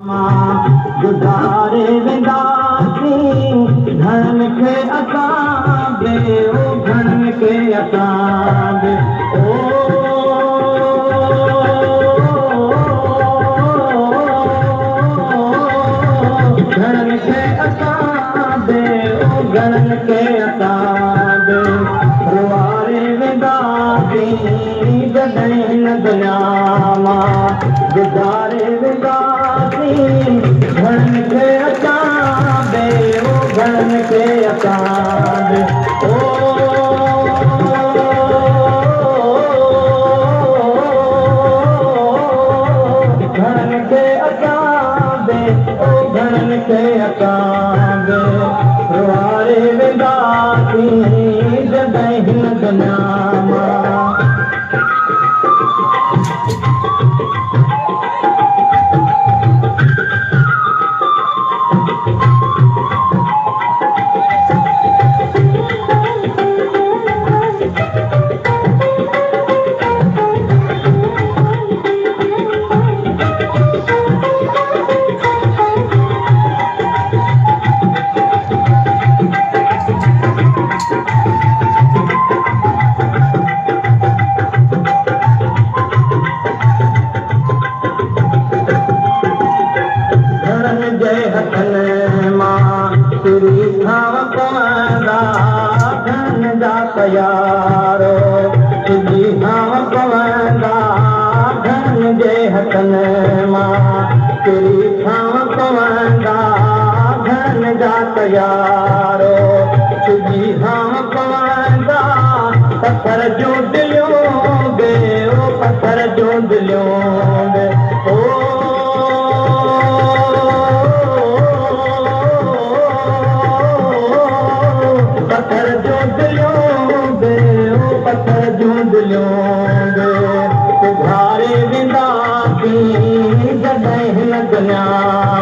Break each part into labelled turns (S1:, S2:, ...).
S1: गुज़ारे वेंदासीं घणनि खे असां बे घणनि खे असां बे घणनि खे असां बे घणनि खे असां बे रुआरे वेंदासीं जॾहिं हिन दुनिया मां गुज़ारे वेंदासीं घणनि खे असां बे घणनि खे असां बे घणनि खे असां बे घणनि खे असां बे रुआरे वेंदासीं जॾहिं हिन दुनिया मां यारो तुझी हाँ पवंदा धन जे हथनि मां तुरी हाँ पवंदा धन जा यारो तुझी हाँ पवंदा पत्थर जो दिलियों बे पत्थर जो दिलियों बे पत्थर जो दिलियों पत्थर जो दिलियों बे गुज़ारे वेंदासीं जॾहिं हिन दुनिया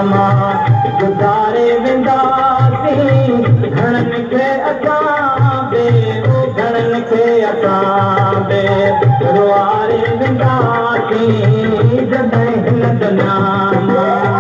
S1: मां गुज़ारे वेंदासीं घणनि खे असां बे घणनि खे असां बे रुआरे वेंदासीं जॾहिं हिन दुनिया मां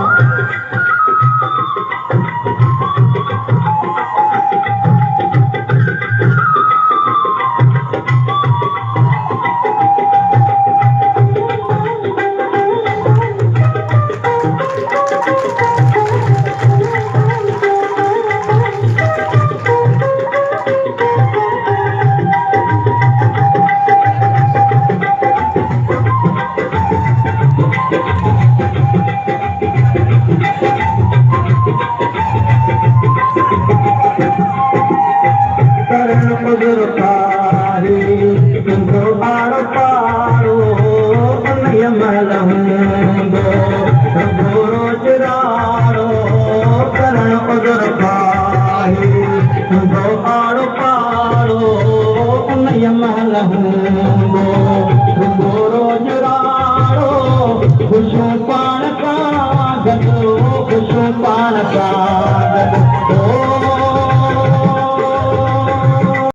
S1: रोज राड़ो खुशू पाण का